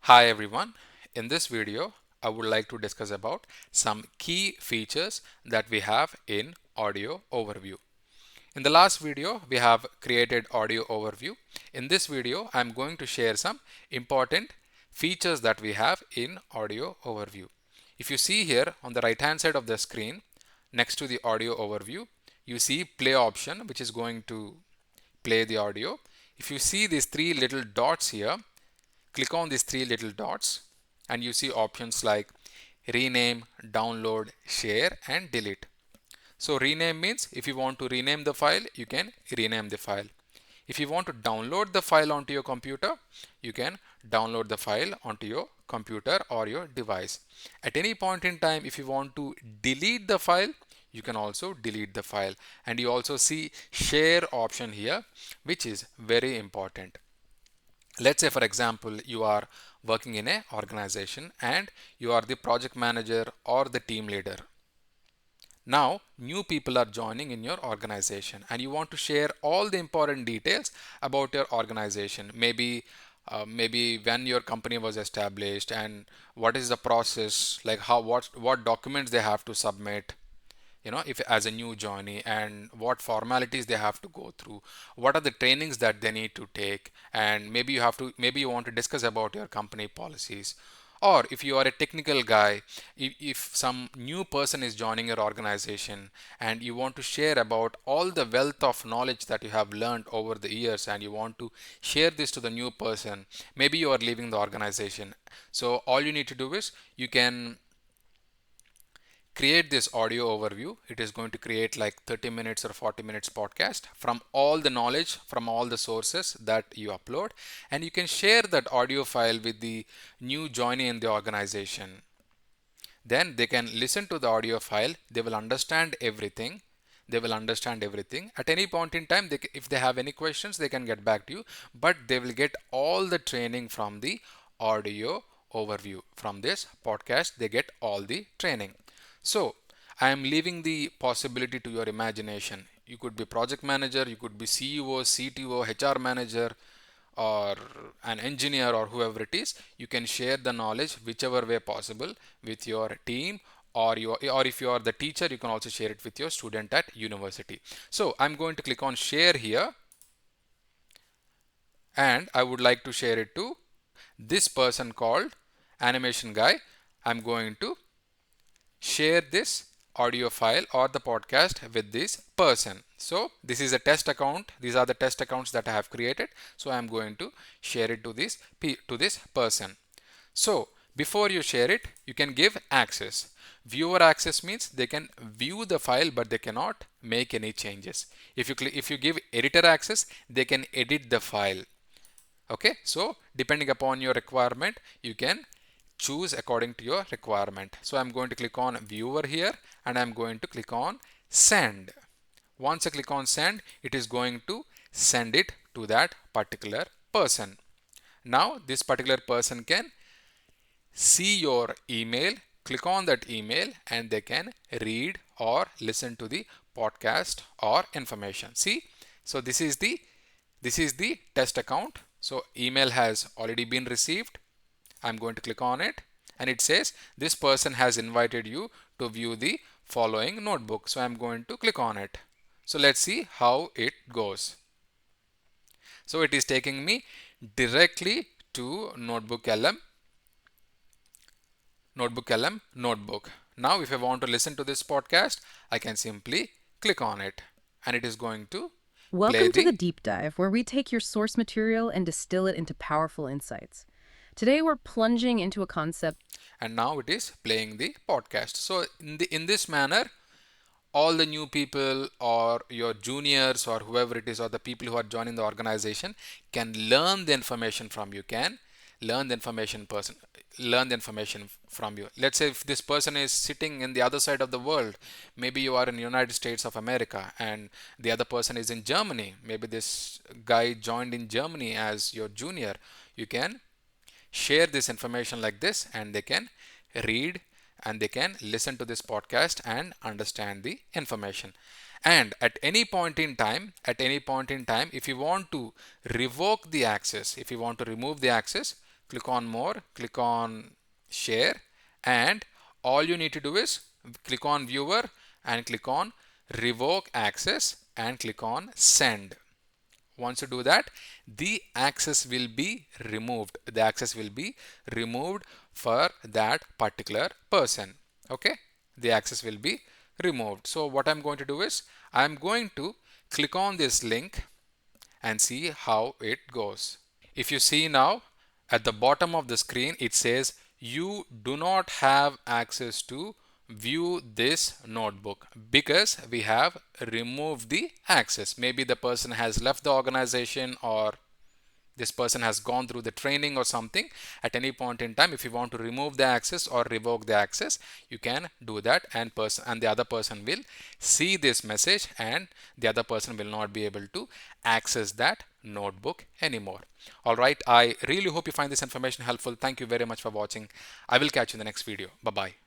Hi everyone. In this video, I would like to discuss about some key features that we have in Audio Overview. In the last video, we have created Audio Overview. In this video, I'm going to share some important features that we have in Audio Overview. If you see here on the right hand side of the screen, next to the Audio Overview, you see play option, which is going to play the audio. If you see these three little dots here, click on these three little dots and you see options like rename, download, share and delete. So rename means if you want to rename the file, you can rename the file. If you want to download the file onto your computer, you can download the file onto your computer or your device. At any point in time, if you want to delete the file, you can also delete the file. And you also see share option here, which is very important. Let's say for example you are working in a organization and you are the project manager or the team leader. Now new people are joining in your organization and you want to share all the important details about your organization. Maybe when your company was established and what is the process, like what documents they have to submit, if as a new joinee, and what formalities they have to go through, what are the trainings that they need to take, and maybe you want to discuss about your company policies. Or if you are a technical guy, if some new person is joining your organization and you want to share about all the wealth of knowledge that you have learned over the years and you want to share this to the new person, maybe you are leaving the organization. So all you need to do is you can create this audio overview. It is going to create like 30 minutes or 40 minutes podcast from all the knowledge from all the sources that you upload, and you can share that audio file with the new joinee in the organization. Then they can listen to the audio file. They will understand everything. At any point in time, if they have any questions, they can get back to you, but they will get all the training from the audio overview. From this podcast, they get all the training. So I am leaving the possibility to your imagination. You could be project manager, you could be CEO, CTO, HR manager, or an engineer, or whoever it is. You can share the knowledge whichever way possible with your team, or if you are the teacher, you can also share it with your student at university. So I'm going to click on share here, and I would like to share it to this person called animation guy. I'm going to share this audio file or the podcast with this person. So this is a test account. These are the test accounts that I have created. So I'm going to share it to this person. So before you share it, you can give access. Viewer access means they can view the file, but they cannot make any changes. If you give editor access, they can edit the file. Okay, so depending upon your requirement, you can choose according to your requirement. So I'm going to click on viewer here and I'm going to click on send. Once I click on send, it is going to send it to that particular person. Now this particular person can see your email, click on that email, and they can read or listen to the podcast or information. See, so this is the test account. So email has already been received. I'm going to click on it and it says this person has invited you to view the following notebook. So I'm going to click on it. So let's see how it goes. So it is taking me directly to NotebookLM notebook. Now if I want to listen to this podcast, I can simply click on it and it is going to play Welcome to the the deep dive, where we take your source material and distill it into powerful insights. Today, we're plunging into a concept. and now it is playing the podcast. So in this manner, all the new people or your juniors or whoever it is, or the people who are joining the organization, can learn the information from you, can learn the information person learn the information from you. Let's say if this person is sitting in the other side of the world, maybe you are in United States of America and the other person is in Germany, maybe this guy joined in Germany as your junior, you can share this information like this and they can read and they can listen to this podcast and understand the information. And at any point in time, if you want to revoke the access, if you want to remove the access, click on more, click on share, and all you need to do is click on viewer and click on revoke access and click on send. Once you do that, the access will be removed. The access will be removed for that particular person. Okay, the access will be removed. So what I'm going to do is I'm going to click on this link and see how it goes. If you see now, at the bottom of the screen it says you do not have access to view this notebook because we have removed the access. Maybe the person has left the organization, or this person has gone through the training or something. At any point in time, if you want to remove the access or revoke the access, you can do that, and the other person will see this message, and the other person will not be able to access that notebook anymore. All right, I really hope you find this information helpful. Thank you very much for watching. I will catch you in the next video. Bye bye.